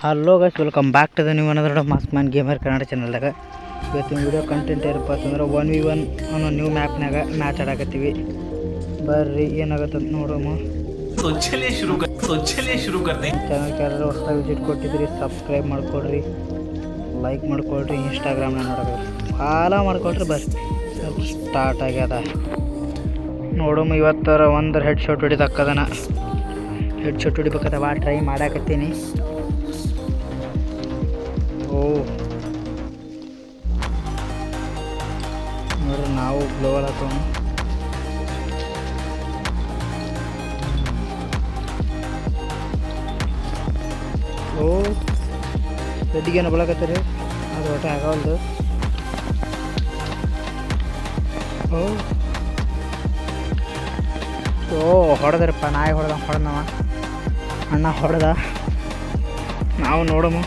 Hello guys, welcome back to the new another mask man gamer Kannada ಚಾನಲ್ದಾಗ. ಇವತ್ತಿನ video content ಏನಪ್ಪ ಅಂತಂದ್ರೆ 1v1 ಅನ್ನೋ ನ್ಯೂ ಮ್ಯಾಪ್ನಾಗ ಮ್ಯಾಚ್ ಆಡಾಕತ್ತೀವಿ. ಬರ್ರಿ ಏನಾಗತ್ತೆ ಅಂತ ನೋಡೋಣ. ಚಾನಲ್ಗೆ ಯಾರು ಹೊಸದಾಗಿ ವಿಸಿಟ್ ಕೊಟ್ಟಿದ್ರಿ ಸಬ್ಸ್ಕ್ರೈಬ್ ಮಾಡ್ಕೊಡ್ರಿ, ಲೈಕ್ ಮಾಡ್ಕೊಳ್ರಿ, ಇನ್ಸ್ಟಾಗ್ರಾಮ್ನಾಗ ನೋಡೋದು ಫಾಲೋ ಮಾಡ್ಕೊಳ್ರಿ. ಬರ್ರಿ ಸ್ಟಾರ್ಟ್ ಆಗ್ಯದ ನೋಡೋಮ. ಇವತ್ತರ ಒಂದು ಹೆಡ್ ಶಾಟ್ ಹೊಡಿದಕ್ಕದನ. ಹೆಡ್ ಶಾಟ್ ಹೊಡಿಬೇಕದ ಟ್ರೈ ಮಾಡಾಕತ್ತೀನಿ. ಓ ನೋಡ್ರಿ, ನಾವು ಗ್ಲೋವಲ್ ಹಾಕೋಣ. ಓ ರೆಡ್ಡಿಗೇನು ಬಳಕತ್ತೀರಿ, ಅದು ಹೊಟ್ಟೆ ಆಗವಲ್ದು. ಓ ಹೊಡೆದ್ರಪ್ಪ, ನಾಯಿ ಹೊಡೆದವ ಅಣ್ಣ ಹೊಡೆದ. ನಾವು ನೋಡೋಣ.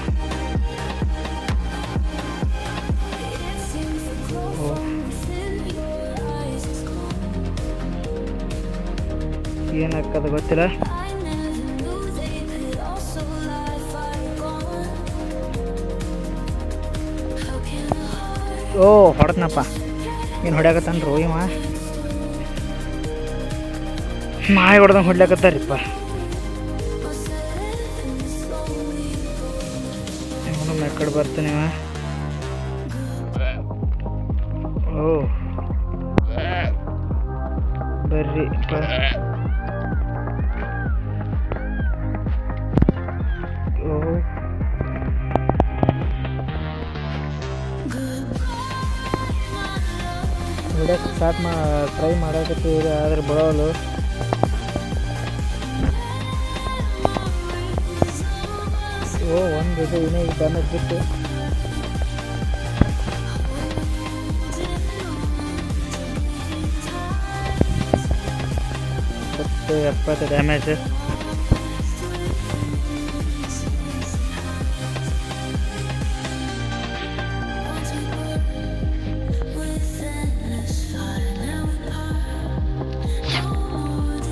ಏನಾಗ್ತದೆ ಗೊತ್ತಿಲ್ಲ. ಓ ಹೊಡೆದ್ನಪ್ಪ, ಏನು ಹೊಡ್ಯಾಕತ್ತನ್ರಿ ಇವ. ನಾಯಿ ಹೊಡೆದಂಗೆ ಹೊಡ್ಲಾಕತ್ತಾರಿಪ್ಪ. ಇವನು ಕಡೆ ಬರ್ತಾನೆ ಇವ. ಓ ಬರ್ರಿ ಹೊಡ್ಯಕ್ಕೆ ಸ್ಟಾರ್ಟ್ ಟ್ರೈ ಮಾಡಕತ್ತೀವಿ, ಆದ್ರೆ ಬರೋಲ್ಲ. ಓ ಒಂದು ಇದು ಇನ್ನೇ ಡ್ಯಾಮೇಜ್ ಬಿಟ್ಟು 70 ಡ್ಯಾಮೇಜ್.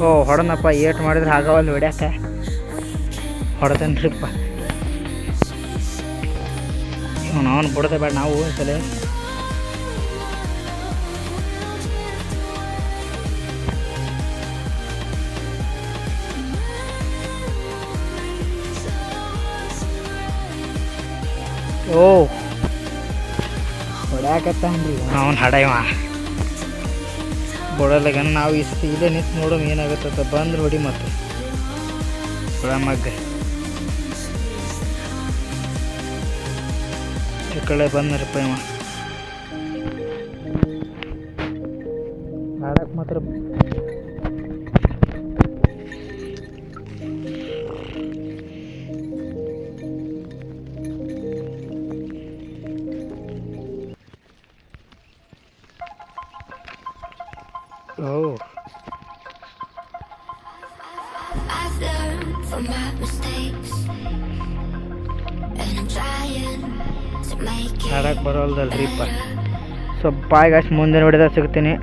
ಓ ಹೊಡೆದನಪ್ಪ, ಏಟ್ ಮಾಡಿದ್ರೆ ಆಗವಲ್ಲ ಹೊಡ್ಯಾಕ. ಹೊಡೆದನ್ರಿಪ್ಪ ಅವನು ಬಿಡದೆ ಬೇಡ ನಾವು ಸಲ. ಓ ಹೊಡ್ಯಾಕತ್ತನ್ರಿ ಅವನು ಹಡೈವ ಬಿಡೋಲ್ಲಾಗ. ನಾವು ಇಲ್ಲೇ ನಿಂತು ನೋಡೋಣ ಏನಾಗುತ್ತ. ಬಂದ್ರೆ ಹೊಡಿ ಮತ್ತೆ ಮಗ್ಗ ಈ ಕಡೆ ಬಂದ್ರಪ್ಪ ಇವ ಆಡಕ್ಕೆ ಮಾತ್ರ. Oh. I've learned from my mistakes and I'm trying to make it. ಆಡಕ್ಕೆ ಬರೋಲ್ದಲ್ರಿಪ್ಪ. ಸೊ ಬಾಯ್ ಗಾಯ್ಸ್, ಮುಂದಿನ ವಿಡಿಯೋದಾಗ ಸಿಗ್ತೀನಿ.